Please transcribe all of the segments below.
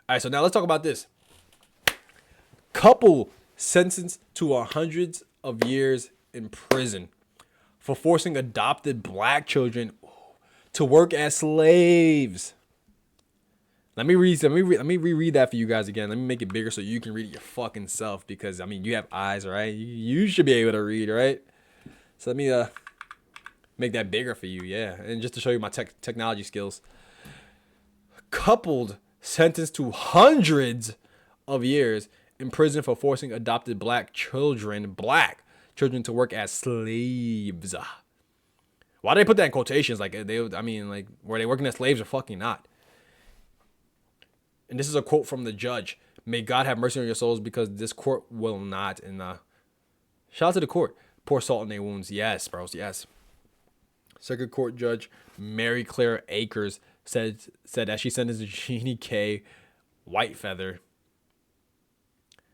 All right, so now let's talk about this. Couple sentenced to hundreds of years in prison for forcing adopted black children to work as slaves. Let me reread that for you guys again. Let me make it bigger so you can read it your fucking self, because I mean you have eyes, right? You should be able to read, right? So let me make that bigger for you, yeah. And just to show you my technology skills. Coupled sentenced to hundreds of years in prison for forcing adopted black children to work as slaves. Why do they put that in quotations? Like I mean, like, were they working as slaves or fucking not? And this is a quote from the judge. May God have mercy on your souls, because this court will not. And shout out to the court. Pour salt in their wounds. Yes, bros. Yes. Circuit Court Judge Mary Claire Akers said that she sentenced Jeanne K. Whitefeather.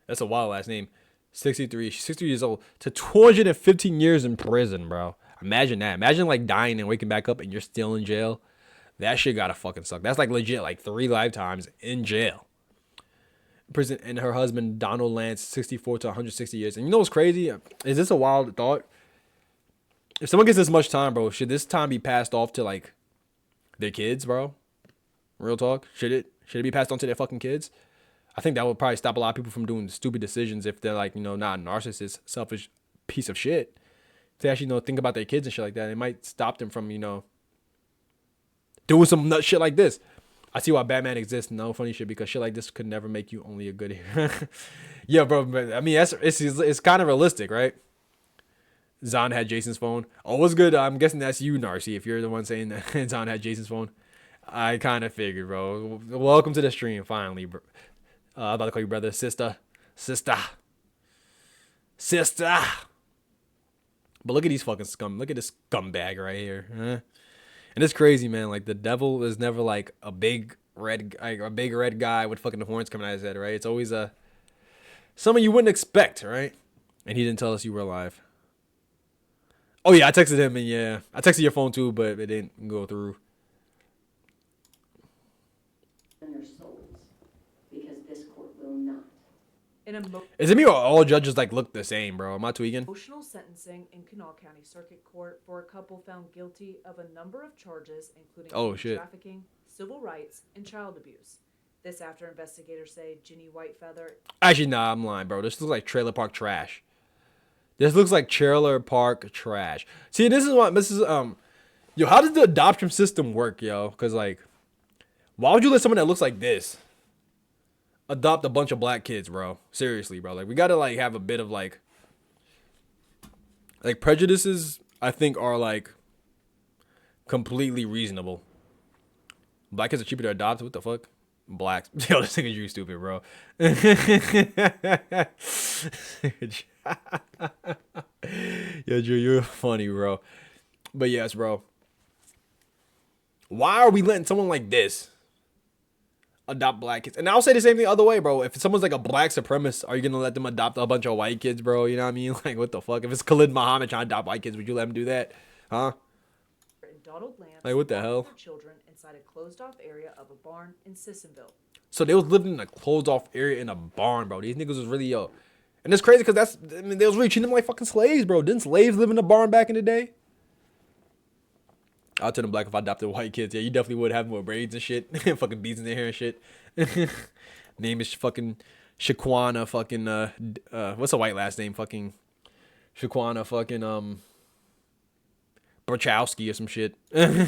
That's a wild last name. 63. She's 60 years old, to 215 years in prison, bro. Imagine that. Imagine like dying and waking back up and you're still in jail. That shit gotta fucking suck. That's like legit, like 3 lifetimes in jail. Prison. And her husband, Donald Lantz, 64 to 160 years. And you know what's crazy? Is this a wild thought? If someone gets this much time, bro, should this time be passed off to like their kids, bro? Real talk. Should it be passed on to their fucking kids? I think that would probably stop a lot of people from doing stupid decisions if they're like, not a narcissist, selfish piece of shit. If they actually think about their kids and shit like that, it might stop them from, doing some nut shit like this. I see why Batman exists. No funny shit, because shit like this could never make you only a good hero. Yeah, bro. But I mean, it's kind of realistic, right? Zahn had Jason's phone. Oh, what's good? I'm guessing that's you, Narcy, if you're the one saying that Zahn had Jason's phone. I kind of figured, bro. Welcome to the stream, finally, bro. I'm about to call you brother. Sister. But look at these fucking scum. Look at this scumbag right here. Huh? And it's crazy, man. Like, the devil is never like a big red guy with fucking horns coming out of his head, right? It's always someone you wouldn't expect, right? And he didn't tell us you were alive. Oh yeah, I texted him, and yeah, I texted your phone too, but it didn't go through. Their souls, because this court will not. Is it me or all judges like look the same, bro? Am I tweaking? Emotional sentencing in Kanawha County Circuit Court for a couple found guilty of a number of charges, including trafficking, civil rights, and child abuse. This after investigators say Jeanne Whitefeather. Actually, nah, I'm lying, bro. This looks like trailer park trash. See, this is yo, how does the adoption system work, yo? Because like, why would you let someone that looks like this adopt a bunch of black kids, bro? Seriously, bro. Like, we gotta like have a bit of like prejudices. I think are like completely reasonable. Black kids are cheaper to adopt. What the fuck? Blacks. Yo, this nigga, you stupid, bro. Yo, Drew, you're funny, bro. But yes, bro. Why are we letting someone like this adopt black kids? And I'll say the same thing the other way, bro. If someone's like a black supremacist, are you gonna let them adopt a bunch of white kids, bro? You know what I mean? Like, what the fuck? If it's Khalid Muhammad trying to adopt white kids, would you let him do that? Huh? Like, what the hell? Children inside a closed-off area of a barn in Sissonville. So they was living in a closed-off area in a barn, bro. These niggas was really, yo. And it's crazy because they was really treating them like fucking slaves, bro. Didn't slaves live in a barn back in the day? I'll turn them black if I adopted white kids. Yeah, you definitely would have more braids and shit. Fucking beads in their hair and shit. Name is fucking Shaquana fucking, what's a white last name? Fucking Shaquana fucking, Brachowski or some shit. Made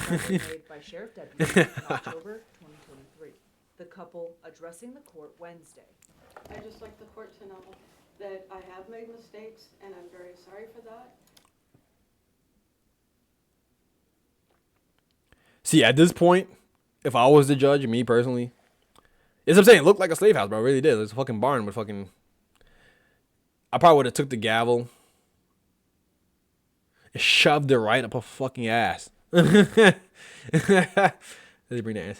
by Sheriff Deputy in October 2023. The couple addressing the court Wednesday. I just like the court to know that I have made mistakes and I'm very sorry for that. See, at this point, if I was the judge, me personally, it's what I'm saying, it looked like a slave house, bro. It really did. It was a fucking barn with fucking. I probably would have took the gavel and shoved it right up her fucking ass. Let me bring that in.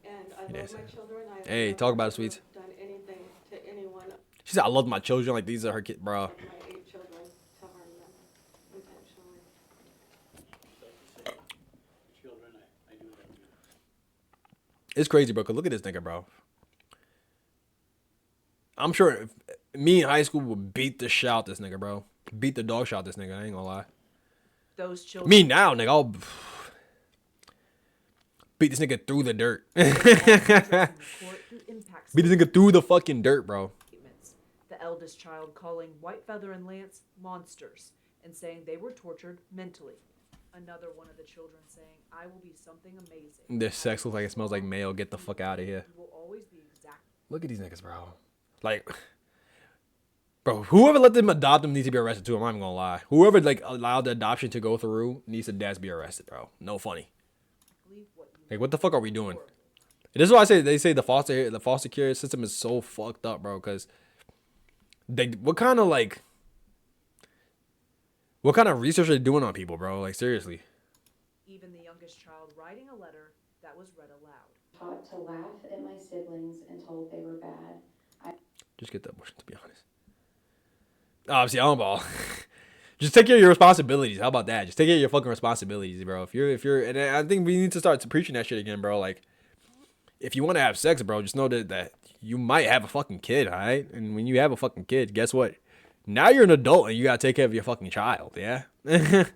And I love my children. Hey, talk about it, sweets. Done anything to anyone. She said, I love my children. Like, these are her kids, bro. My 8 children to harm them intentionally. It's crazy, bro. Cause look at this nigga, bro. I'm sure me in high school would beat the shit out this nigga, bro. Beat the dog shit out this nigga. I ain't gonna lie. Those children. Me now, nigga. I'll beat this nigga through the dirt. Beat this nigga through the fucking dirt, bro. The eldest child calling Whitefeather and Lantz monsters and saying they were tortured mentally. Another one of the children saying, "I will be something amazing." This sex looks like it smells like mayo. Get the fuck out of here. You will always be exact. Look at these niggas, bro. Like, bro, whoever let them adopt them needs to be arrested too. I'm not even gonna lie. Whoever like allowed the adoption to go through needs to be arrested, bro. No funny. Like, what the fuck are we doing? And this is why I say they say the foster care system is so fucked up, bro. Because what kind of research are they doing on people, bro? Like, seriously. Even the youngest child writing a letter that was read aloud. Taught to laugh at my siblings and told they were bad. Just get that abortion, to be honest. Obviously, I don't ball. Just take care of your responsibilities. How about that? Just take care of your fucking responsibilities, bro. If you're, and I think we need to start preaching that shit again, bro. Like, if you want to have sex, bro, just know that you might have a fucking kid, all right? And when you have a fucking kid, guess what? Now you're an adult and you gotta take care of your fucking child, yeah? I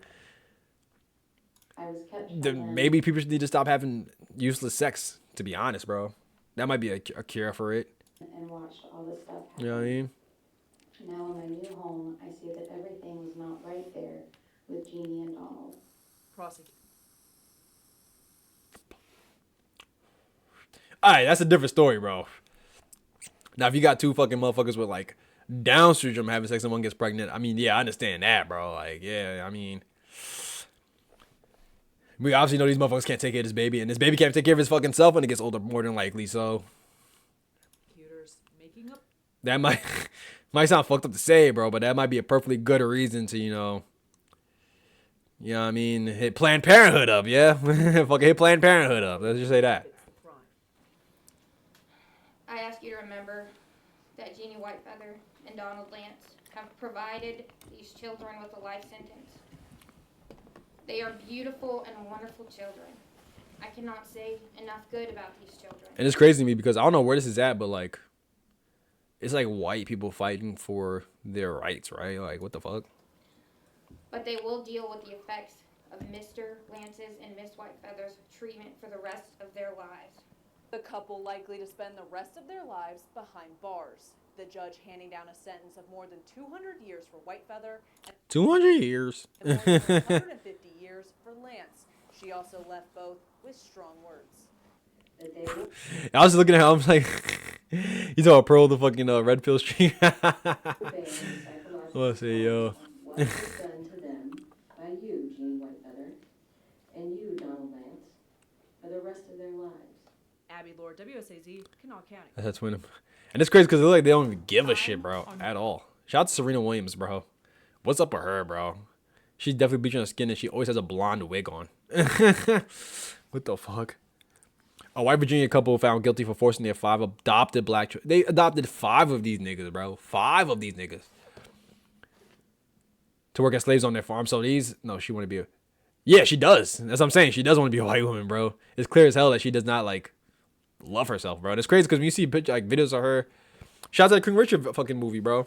was kept Maybe people need to stop having useless sex, to be honest, bro. That might be a cure for it. and watched all this stuff happen. You know what I mean? Now in my new home, I see that everything was not right there with Jeannie and Donald. Prosecute. Alright, that's a different story, bro. Now, if you got two fucking motherfuckers with, like, Down syndrome having sex and one gets pregnant, I mean, yeah, I understand that, bro. Like, yeah, I mean, we obviously know these motherfuckers can't take care of this baby, and this baby can't take care of his fucking self when it gets older, more than likely, so Making up. that might sound fucked up to say, bro, but that might be a perfectly good reason to, you know what I mean, hit Planned Parenthood up, yeah? Fucking hit Planned Parenthood up, let's just say that. I ask you to remember that Jeannie Whitefeather and Donald Lantz have provided these children with a life sentence. They are beautiful and wonderful children. I cannot say enough good about these children. And it's crazy to me because I don't know where this is at, but, like, it's like white people fighting for their rights, right? Like, what the fuck? But they will deal with the effects of Mr. Lantz's and Miss Whitefeather's treatment for the rest of their lives. The couple likely to spend the rest of their lives behind bars. The judge handing down a sentence of more than 200 years for Whitefeather 200 years. and more than 150 years for Lantz. She also left both with strong words. That they were I was looking at how I'm like, he's all Pearl the fucking Red Pill Street. obeying psychological Let's see, yo. what was done to them by you, Jeannie Whitefeather, and you, Donald Lantz, for the rest of their lives. Abby Lord, WSAZ, Kanawha County. That's that twin. And it's crazy because they look like they don't even give a shit, bro, at all. Shout out to Serena Williams, bro. What's up with her, bro? She's definitely bleaching her skin and she always has a blonde wig on. What the fuck? A white Virginia couple found guilty for forcing their 5 adopted black children. They adopted 5 of these niggas, bro. 5 of these niggas. To work as slaves on their farm. So no, she want to be yeah, she does. That's what I'm saying. She does want to be a white woman, bro. It's clear as hell that she does not, like, love herself, bro. And it's crazy because when you see videos of her, shout out to the King Richard fucking movie, bro.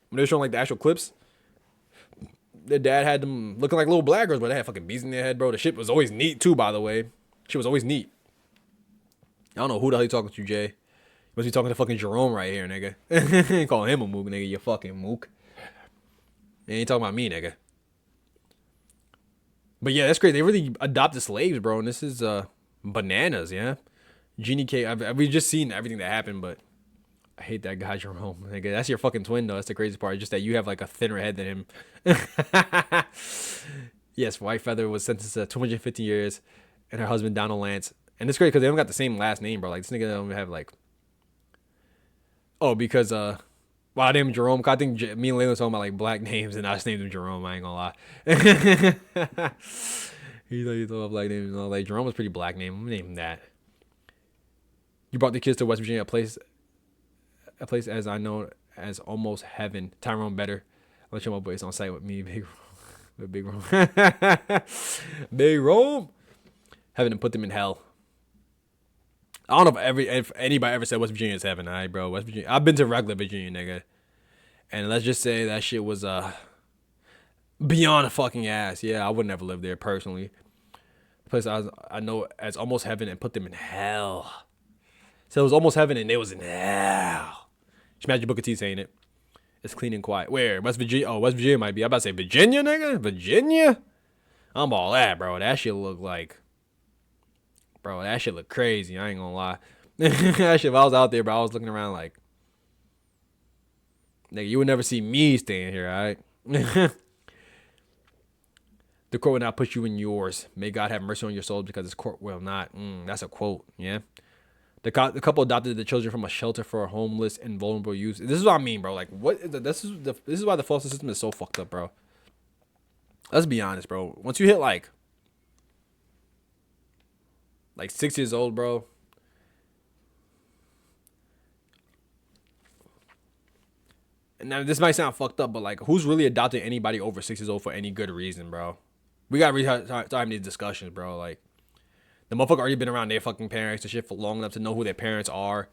When they were showing, like, the actual clips, their dad had them looking like little black girls, but they had fucking bees in their head, bro. The shit was always neat, too, by the way. She was always neat. I don't know who the hell you talking to, Jay. You must be talking to fucking Jerome right here, nigga. Ain't calling him a mook, nigga. You fucking mook. You ain't talking about me, nigga. But yeah, that's great. They really adopted slaves, bro. And this is bananas, yeah. Jeannie K. We've just seen everything that happened, but I hate that guy, Jerome. Nigga, that's your fucking twin, though. That's the crazy part. Just that you have like a thinner head than him. Yes, Whitefeather was sentenced to 250 years, and her husband Donald Lantz. And it's great because they don't got the same last name, bro. Like this nigga don't have like. Oh, because well, I named him Jerome. I think me and Layla was talking about like black names, and I just named him Jerome. I ain't gonna lie. He's like, you thought about black names, and all like Jerome was a pretty black name. I'm gonna name him that. You brought the kids to West Virginia, a place as I know as almost heaven. Tyrone Better. I'll let you know my boys on site with me, Big Rome. Big Rome. Heaven and put them in hell. I don't know if anybody ever said West Virginia is heaven. All right, bro. West Virginia. I've been to regular Virginia, nigga. And let's just say that shit was beyond a fucking ass. Yeah, I would never live there personally. The place I know as almost heaven and put them in hell. So it was almost heaven and they was in hell. Just imagine Booker T saying it. It's clean and quiet. Where? West Virginia? Oh, West Virginia might be. I'm about to say Virginia, nigga? Virginia? I'm all that, bro. That shit look like... Bro, that shit look crazy. I ain't gonna lie. That shit, if I was out there, bro, I was looking around like... Nigga, you would never see me staying here, all right? The court will not put you in yours. May God have mercy on your souls because this court will not. That's a quote, yeah? The couple adopted the children from a shelter for homeless and vulnerable youth. This is what I mean, bro. Like, what? This is why the foster system is so fucked up, bro. Let's be honest, bro. Once you hit like 6 years old, bro. And now this might sound fucked up, but like, who's really adopting anybody over 6 years old for any good reason, bro? We gotta retime these discussions, bro. Like, the motherfucker already been around their fucking parents and shit for long enough to know who their parents are.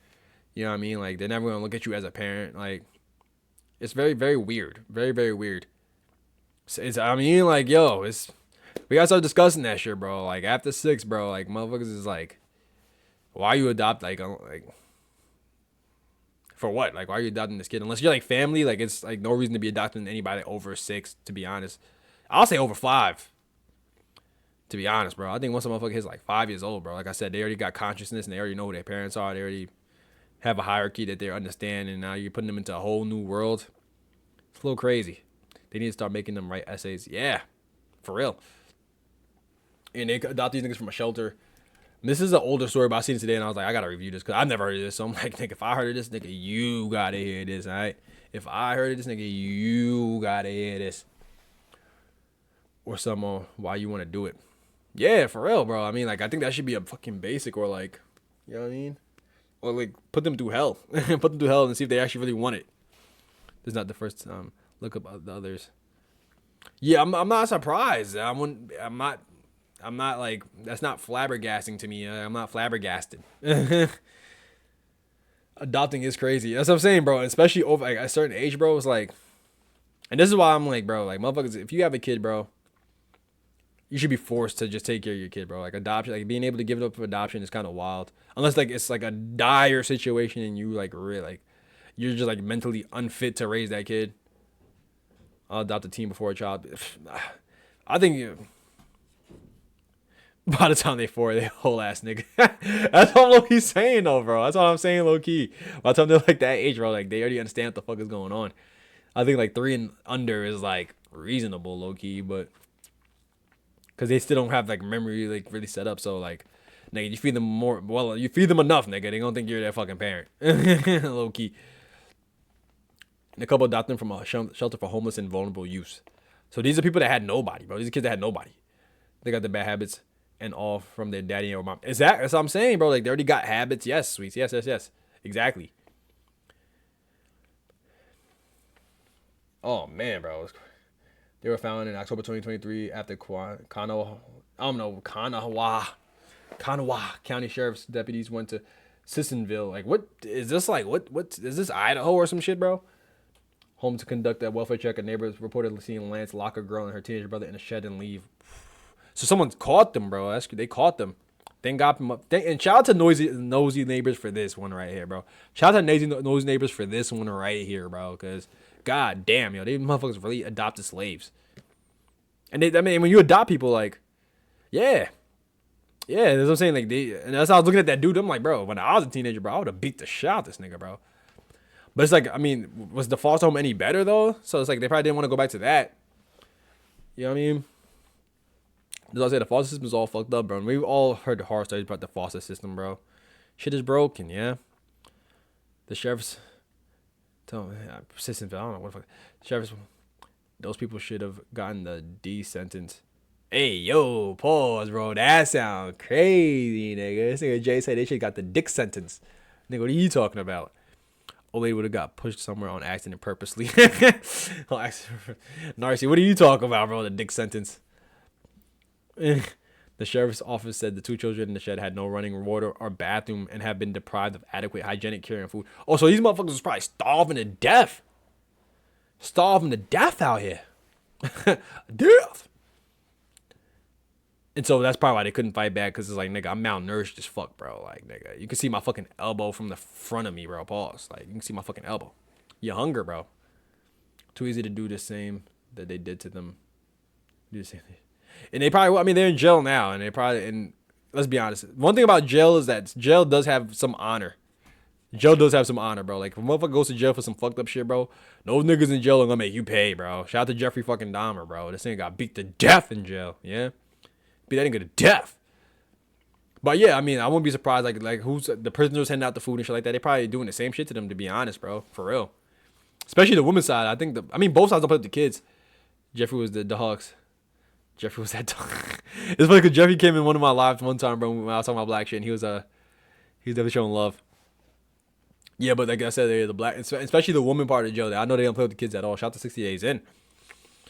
You know what I mean? Like, they're never gonna look at you as a parent. Like, it's very, very weird. Very, very weird. I mean, like, yo, we gotta start discussing that shit, bro. Like, after 6, bro, like, motherfuckers is like, why you adopt, like, for what? Like, why are you adopting this kid? Unless you're like family, like, it's like no reason to be adopting anybody over 6, to be honest. I'll say over 5. To be honest, bro. I think once a motherfucker hits like 5 years old, bro, like I said, they already got consciousness and they already know who their parents are. They already have a hierarchy that they understand, and now you're putting them into a whole new world. It's a little crazy. They need to start making them write essays. Yeah, for real. And they adopt these niggas from a shelter. And this is an older story, but I seen it today, and I was like, I gotta review this because I've never heard of this. So I'm like, nigga, if I heard of this, nigga, you gotta hear this, all right? If I heard of this, nigga, you gotta hear this. Or some why you want to do it. Yeah, for real, bro. I mean, like, I think that should be a fucking basic, or like, you know what I mean? Or like, put them through hell. Put them through hell and see if they actually really want it. This is not the first look up the others. Yeah, I'm not surprised. I'm not like, that's not flabbergasting to me. I'm not flabbergasted. Adopting is crazy. That's what I'm saying, bro. Especially over like a certain age, bro. It's like, and this is why I'm like, bro, like, motherfuckers, if you have a kid, bro, you should be forced to just take care of your kid, bro. Like, adoption, like, being able to give it up for adoption is kind of wild. Unless, like, it's like a dire situation and you, like, really, like, you're just, like, mentally unfit to raise that kid. I'll adopt a teen before a child. I think by the time they 4, they whole ass nigga. That's what I'm low-key saying, though, bro. That's what I'm saying, low-key. By the time they're, like, that age, bro, like, they already understand what the fuck is going on. I think, like, 3 and under is, like, reasonable, low-key, but... Because they still don't have, like, memory, like, really set up. So, like, nigga, you feed them more. Well, you feed them enough, nigga. They don't think you're their fucking parent. Low key. And a couple adopted them from a shelter for homeless and vulnerable youth. So these are people that had nobody, bro. These are kids that had nobody. They got the bad habits and all from their daddy or mom. That's what I'm saying, bro. Like, they already got habits. Yes, sweets. Yes. Exactly. Oh, man, bro. They were found in October 2023 after Kanawha County Sheriff's deputies went to Sissonville. Like, what is this? Like, what is this, Idaho or some shit, bro? Home to conduct a welfare check. A neighbor reportedly seeing Lantz lock a girl and her teenage brother in a shed and leave. So someone caught them, bro. They caught them. Thank God. And shout out to nosy neighbors for this one right here, bro. Shout out to nosy neighbors for this one right here, bro. Because God damn, yo, they motherfuckers really adopted slaves. And when you adopt people, like, yeah, that's what I'm saying. Like, and that's how I was looking at that dude. I'm like, bro, when I was a teenager, bro, I would have beat the shit out of this nigga, bro. But it's like, I mean, was the foster home any better though? So it's like they probably didn't want to go back to that. You know what I mean? As I say, the foster system is all fucked up, bro. And we've all heard the horror stories about the foster system, bro. Shit is broken, yeah. The sheriff's persistent. I don't know what the fuck. The sheriff's. Those people should have gotten the D sentence. Hey, yo, pause, bro. That sound crazy, nigga. This nigga Jay said they should have got the dick sentence. Nigga, what are you talking about? Old lady would have got pushed somewhere on accident purposely. Narcy, what are you talking about, bro? The dick sentence. The sheriff's office said the 2 children in the shed had no running water or bathroom and have been deprived of adequate hygienic care and food. Oh, so these motherfuckers was probably starving to death. Starving to death out here. Death. And so that's probably why they couldn't fight back, because it's like, nigga, I'm malnourished as fuck, bro. Like, nigga, you can see my fucking elbow from the front of me, bro. Pause. Like, you can see my fucking elbow. You're hunger, bro. Too easy to do the same that they did to them. Do the same thing. And they probably, I mean, they're in jail now, and they probably, and let's be honest. One thing about jail is that jail does have some honor. Jail does have some honor, bro. Like, if a motherfucker goes to jail for some fucked up shit, bro, those niggas in jail are gonna make you pay, bro. Shout out to Jeffrey fucking Dahmer, bro. This nigga got beat to death in jail, yeah? Beat that nigga to death. But yeah, I mean, I wouldn't be surprised, like who's the prisoners handing out the food and shit like that. They probably doing the same shit to them, to be honest, bro. For real. Especially the women's side. I think both sides don't play with the kids. Jeffrey was the dogs. Jeffrey was that dog. It's funny because Jeffrey came in one of my lives one time, bro, when I was talking about black shit, and he was definitely showing love. Yeah, but like I said, they're the black, especially the woman part of the jail. I know they don't play with the kids at all. Shout out to 60 Days In.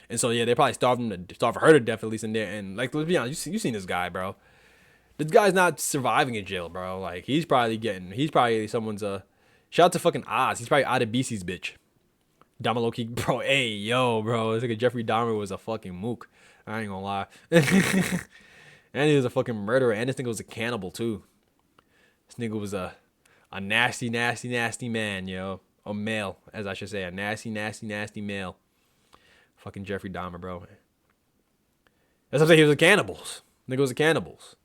And so yeah, they probably starved her to death, at least in there. And like, let's be honest, you seen this guy, bro. This guy's not surviving in jail, bro. Like, he's probably someone's shout out to fucking Oz. He's probably out of BC's bitch. Damaloki, bro. Hey, yo, bro. It's like Jeffrey Dahmer was a fucking mook. I ain't gonna lie. And he was a fucking murderer. And this nigga was a cannibal too. This nigga was a nasty, nasty, nasty man, yo. A male, as I should say. A nasty, nasty, nasty male. Fucking Jeffrey Dahmer, bro. That's what I'm saying. He was a cannibals. Nigga was a cannibals.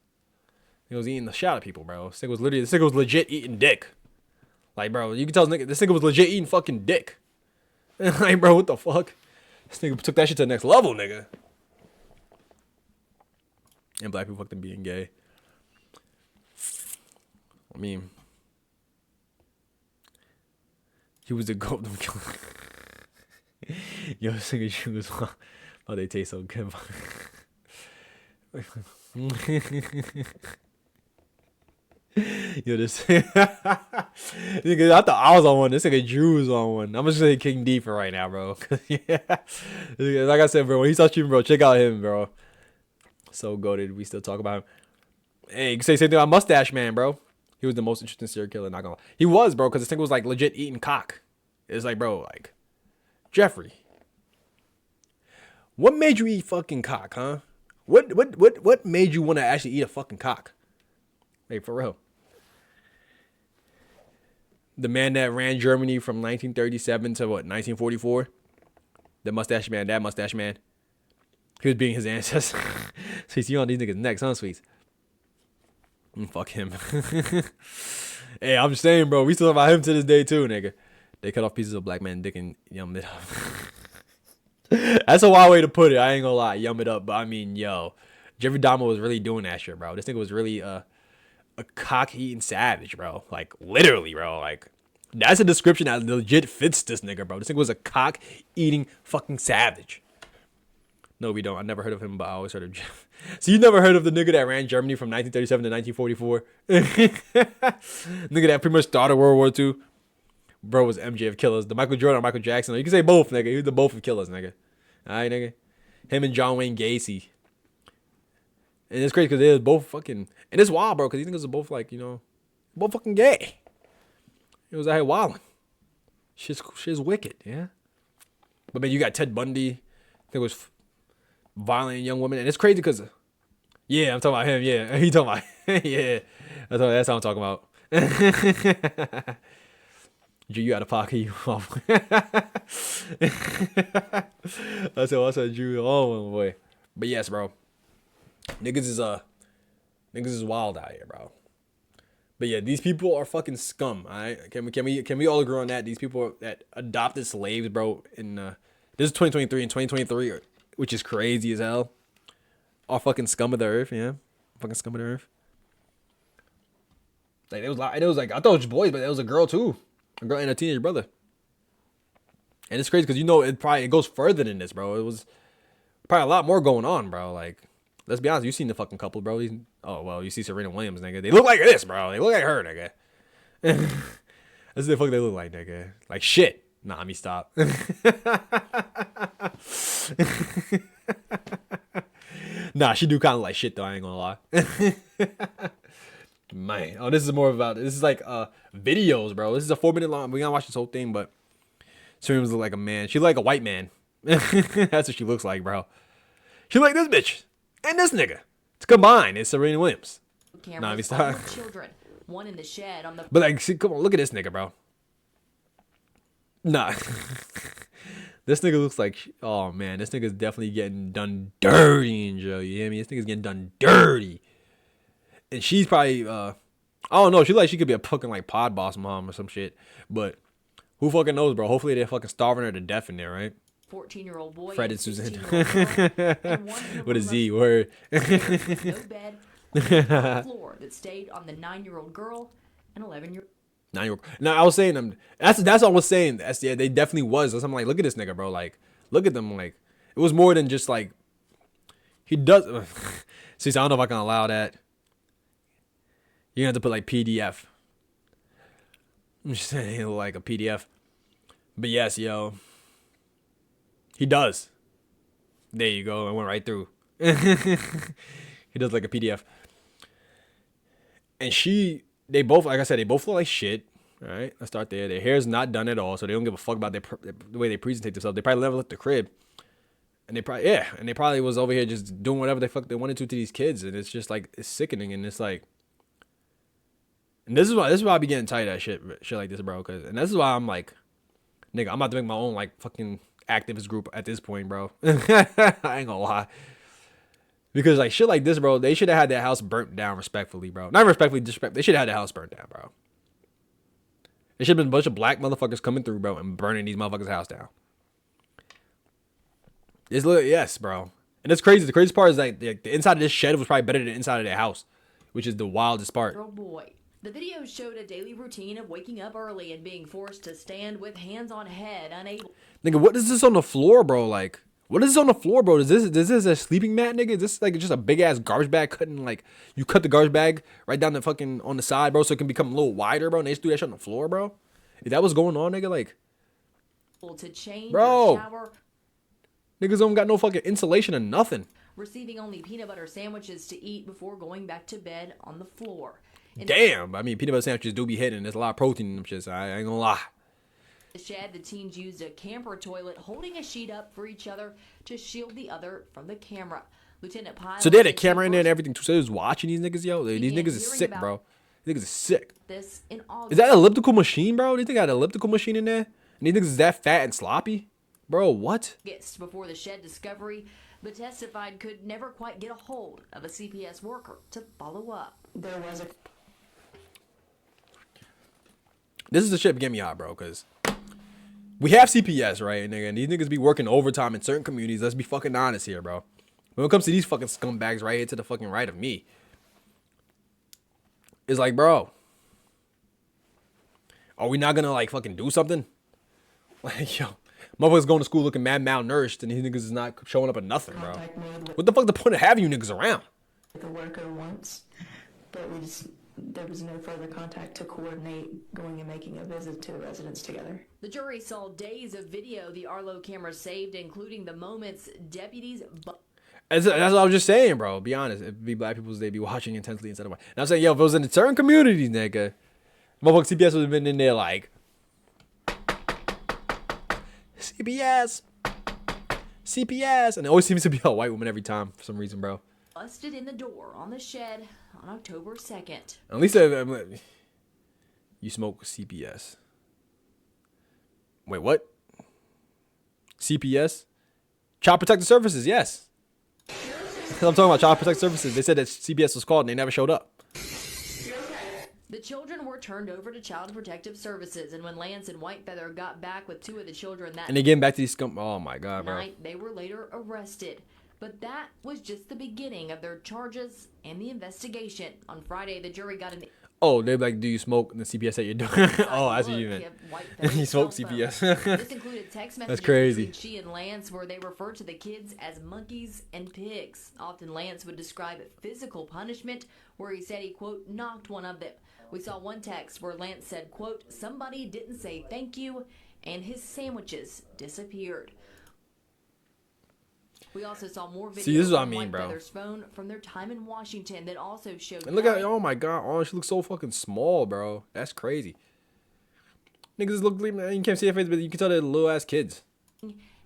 He was eating the shit out of people, bro. This nigga was legit eating dick. Like, bro, you can tell this nigga was legit eating fucking dick. Like, bro, what the fuck? This nigga took that shit to the next level, nigga. And black people fucking being gay. I mean, he was a golden killer. Yo, this nigga shoes. Oh, they taste so good. Yo, this nigga, I thought I was on one. This nigga Drew was on one. I'm just gonna say King D for right now, bro. Yeah, like I said, bro, when he starts streaming, bro, check out him, bro. So goated. We still talk about him. Hey, you can say the same thing about Mustache Man, bro. He was the most interesting serial killer. Not gonna lie. He was, bro, because this thing was like legit eating cock. It's like, bro, like, Jeffrey, what made you eat fucking cock, huh? What made you want to actually eat a fucking cock? Like, for real. The man that ran Germany from 1937 to what, 1944? The mustache man, that mustache man. He was being his ancestor. Sweets, you on these niggas' necks, huh, Sweets? Fuck him. Hey, I'm just saying, bro. We still talk about him to this day, too, nigga. They cut off pieces of black man dick and yummed it up. That's a wild way to put it. I ain't gonna lie. Yum it up. But I mean, yo. Jeffrey Dahmer was really doing that shit, bro. This nigga was really a cock-eating savage, bro. Like, literally, bro. Like, that's a description that legit fits this nigga, bro. This nigga was a cock-eating fucking savage. No, we don't. I never heard of him, but I always heard of Jeff. So you never heard of the nigga that ran Germany from 1937 to 1944? Nigga that pretty much started World War II. Bro was MJ of Killers. The Michael Jordan or Michael Jackson. You can say both, nigga. He was the both of Killers, nigga. Alright, nigga. Him and John Wayne Gacy. And it's crazy because they was both fucking... And it's wild, bro, because these niggas are both like, you know... Both fucking gay. It was out here wilding. Shit's wicked, yeah? But, man, you got Ted Bundy. I think it was violent young women. And it's crazy because... Yeah, I'm talking about him, yeah. He talking about... Yeah. That's how I'm talking about. Drew, you out of pocket, you off. I said, Drew, oh boy. But yes, bro. Niggas is wild out here, bro. But yeah, these people are fucking scum. Alright, can we all agree on that? These people that adopted slaves, bro. In this is 2023 and 2023, which is crazy as hell. Are fucking scum of the earth, yeah. Fucking scum of the earth. Like it was like I thought it was boys, but it was a girl too. A girl and a teenage brother. And it's crazy because you know it goes further than this, bro. It was probably a lot more going on, bro. Like, let's be honest, you seen the fucking couple, bro. You see Serena Williams, nigga. They look like this, bro. They look like her, nigga. That's the fuck they look like, nigga. Like shit. Nah, let me stop. Nah, she do kind of like shit though. I ain't gonna lie. Man, oh, this is more about this is like videos, bro. This is a 4-minute long. We gotta watch this whole thing, but Serena look like a man. She like a white man. That's what she looks like, bro. She like this bitch and this nigga. It's combined. It's Serena Williams. Nah, we stop. Children, one in the shed on the. But like, see, come on, look at this nigga, bro. Nah, this nigga looks like. Oh man, this nigga's definitely getting done dirty in jail. You hear me? This nigga's getting done dirty. And she's probably I don't know, she could be a fucking like pod boss mom or some shit. But who fucking knows, bro? Hopefully they're fucking starving her to death in there, right? 14-year-old boy. Fred and Suzanne. 16-year-old girl, and one With a Z word. no bed on the floor that stayed on the 9-year-old girl and 11-year-old. 9-year-old. Now I was saying that's what I was saying. That's yeah, they definitely was. I'm like, look at this nigga, bro. Like, look at them. Like, it was more than just like he does. See, so I don't know if I can allow that. You're gonna have to put like PDF. I'm just saying like a PDF. But yes, yo. He does. There you go. I went right through. He does like a PDF. And they both, like I said, they both look like shit. All right, let's start there. Their hair's not done at all, so they don't give a fuck about the way they present themselves. They probably never left the crib. And they probably was over here just doing whatever the fuck they wanted to these kids. And it's just like, it's sickening. And it's like, and this is why I be getting tired of shit like this, bro. And this is why I'm like, nigga, I'm about to make my own like fucking activist group at this point, bro. I ain't gonna lie. Because like shit like this, bro, they should have had that house burnt down respectfully, bro. Not respectfully, disrespect. They should have had the house burnt down, bro. There should have been a bunch of black motherfuckers coming through, bro, and burning these motherfuckers' house down. Yes, bro. And it's crazy. The craziest part is like the inside of this shed was probably better than the inside of their house, which is the wildest part. Girl boy. The video showed a daily routine of waking up early and being forced to stand with hands on head, unable. Nigga, what is this on the floor, bro? Like, what is this on the floor, bro? Is this a sleeping mat, nigga? Is this like just a big ass garbage bag cutting? Like, you cut the garbage bag right down the fucking on the side, bro, so it can become a little wider, bro. And they just do that shit on the floor, bro. Is that what's going on, nigga? Like, To change bro, or shower, niggas don't got no fucking insulation or nothing. receiving only peanut butter sandwiches to eat before going back to bed on the floor. Damn, I mean, peanut butter sandwiches do be hitting. There's a lot of protein in them shit, so I ain't gonna lie. The shed, the teens used a camper toilet, holding a sheet up for each other to shield the other from the camera. Lieutenant Pyle. So they had a camera in there and everything too. So they was watching these niggas, yo. These niggas is sick, bro. These niggas is sick. This in August. Is that an elliptical machine, bro? Do you think I got an elliptical machine in there? And these niggas is that fat and sloppy? Bro, what? Before the shed discovery, but testified could never quite get a hold of a CPS worker to follow up. There was a This is the shit that get me hot, bro, because we have CPS, right, nigga, and these niggas be working overtime in certain communities. Let's be fucking honest here, bro. When it comes to these fucking scumbags right here to the fucking right of me, it's like, bro, are we not gonna, like, fucking do something? Like, yo, motherfuckers going to school looking mad malnourished, and these niggas is not showing up at nothing, bro. What the fuck the point of having you niggas around? The worker once, but there was no further contact to coordinate going and making a visit to the residence together. The jury saw days of video the Arlo camera saved, including the moments deputies. That's what I was just saying, bro. Be honest. If it be black people, they'd be watching intensely instead of. And I'm saying, yo, if it was in certain communities, nigga, motherfucking CPS would have been in there like, CPS, and it always seems to be a white woman every time for some reason, bro. Busted in the door on the shed on October 2nd. At least you smoke CPS. Wait, what? CPS? Child Protective Services, yes. I'm talking about Child Protective Services. They said that CPS was called and they never showed up. The children were turned over to Child Protective Services, and when Lantz and Whitefeather got back with two of the children that and they getting back to these scum. Oh my god, bro. night, they were later arrested. But that was just the beginning of their charges and the investigation. On Friday, the jury got an. Oh, they're like, do you smoke? And the CPS said you're doing. Oh, I see what you meant. You smoke CPS. This included text messages That's crazy. between she and Lantz where they referred to the kids as monkeys and pigs. Often Lantz would describe physical punishment, where he said he, quote, knocked one of them. We saw one text where Lantz said, quote, somebody didn't say thank you, and his sandwiches disappeared. We also saw more videos See, this is what I on mean, bro. Whitefeather's phone from their time in Washington that also showed. And look at, oh my god, oh, she looks so fucking small, bro. That's crazy. Niggas look like, man, you can't see their face, but you can tell they're little ass kids.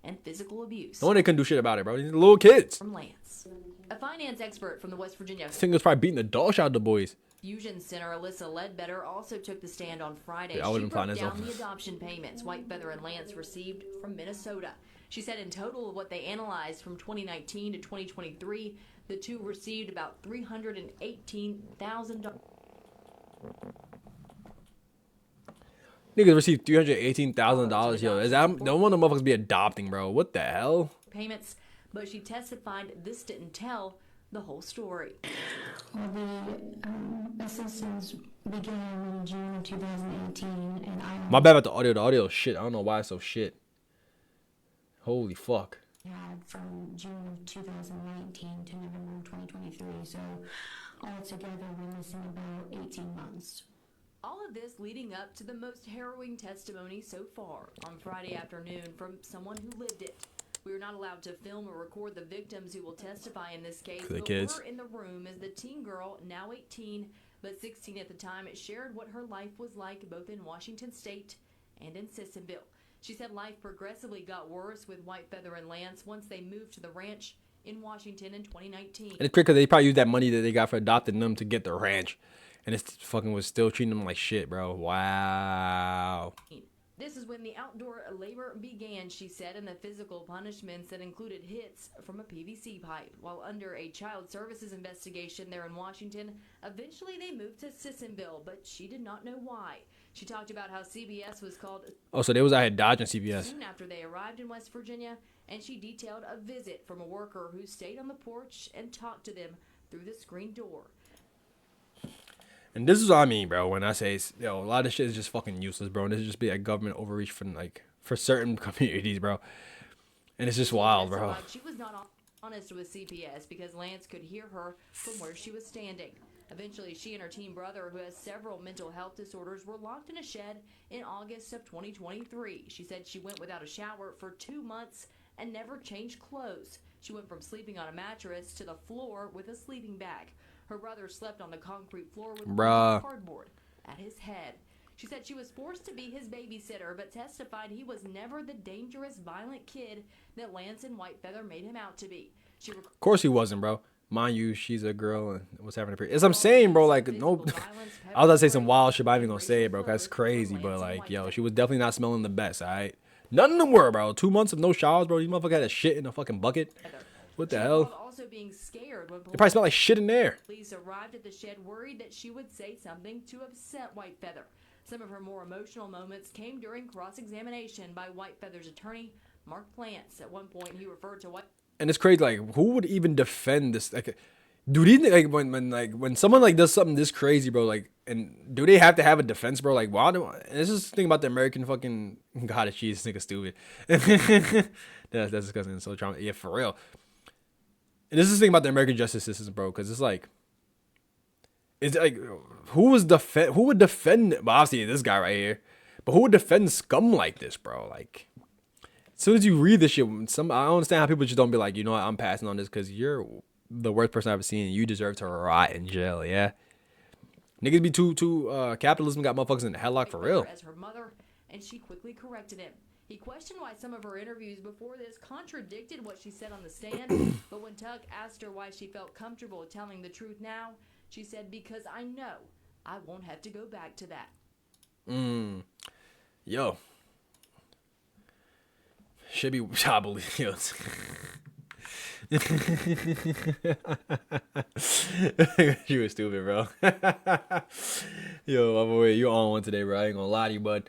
And physical abuse. No one they couldn't do shit about it, bro. These are little kids. From Lantz, a finance expert from the West Virginia This thing was probably beating the dog shit out of the boys. Fusion Center, Alyssa Ledbetter, also took the stand on Friday. Yeah, I wouldn't She broke find this down off. the adoption payments Whitefeather and Lantz received from Minnesota. She said in total of what they analyzed from 2019 to 2023, the two received about $318,000. Niggas received $318,000. Yo, is that no one of the motherfuckers be adopting, bro? What the hell? Payments, but she testified this didn't tell the whole story. Well, the assistance began in June of 2018, and My bad about the audio. The audio is shit. I don't know why it's so shit. Holy fuck. had from June of 2019 to November of 2023, so altogether we're missing about 18 months. All of this leading up to the most harrowing testimony so far on Friday afternoon from someone who lived it. We were not allowed to film or record the victims who will testify in this case, The but kids. we're in the room as the teen girl, now 18, but 16 at the time, shared what her life was like both in Washington State and in Sissonville. She said life progressively got worse with Whitefeather and Lantz once they moved to the ranch in Washington in 2019. And it's crazy because they probably used that money that they got for adopting them to get the ranch. And it's fucking was still treating them like shit, bro. Wow. This is when the outdoor labor began, she said, and the physical punishments that included hits from a PVC pipe. While under a child services investigation there in Washington, eventually they moved to Sissonville, but she did not know why. She talked about how CBS was called Oh, so they was out here dodging CBS. soon after they arrived in West Virginia, and she detailed a visit from a worker who stayed on the porch and talked to them through the screen door. And this is what I mean, bro, when I say, yo, a lot of this shit is just fucking useless, bro. And this is just be a government overreach for certain communities, bro. And it's just wild, bro. She was not honest with CPS because Lantz could hear her from where she was standing. Eventually, she and her teen brother, who has several mental health disorders, were locked in a shed in August of 2023. She said she went without a shower for 2 months and never changed clothes. She went from sleeping on a mattress to the floor with a sleeping bag. Her brother slept on the concrete floor with cardboard at his head. She said she was forced to be his babysitter, but testified he was never the dangerous, violent kid that Lantz and Whitefeather made him out to be. Of course he wasn't, bro. Mind you, she's a girl and was having a period. As I'm saying, bro, like, no. I was about to say some wild shit, but I ain't even gonna say it, bro. That's crazy, but like, yo, she was definitely not smelling the best, alright? None of them were, bro. 2 months of no showers, bro. These motherfuckers had a shit in a fucking bucket. What the hell? Also being scared when It probably smelled like shit in there. police arrived at the shed, worried that she would say something to upset Whitefeather. Some of her more emotional moments came during cross-examination by Whitefeather's attorney, Mark Lantz. At one point, he referred to And it's crazy, like, who would even defend this? Like, do these, like, when someone, like, does something this crazy, bro, like, and do they have to have a defense, bro? Like, why do, and this is the thing about the American fucking, God, she's nigga stupid. That's disgusting. It's so trauma. Yeah, for real. And this is the thing about the American justice system, bro, because it's like, who would defend, well, obviously this guy right here, but who would defend scum like this, bro? Like, as soon as you read this shit, I don't understand how people just don't be like, you know what, I'm passing on this because you're the worst person I've ever seen and you deserve to rot in jail, yeah? Niggas be too capitalism got motherfuckers in the headlock for real. as her mother, and she quickly corrected him. He questioned why some of her interviews before this contradicted what she said on the stand, but when Tuck asked her why she felt comfortable telling the truth now, she said, because I know I won't have to go back to that. Yo. Should be, I believe, yo. You was stupid, bro. Yo, my boy, you on one today, bro. I ain't gonna lie to you, bud.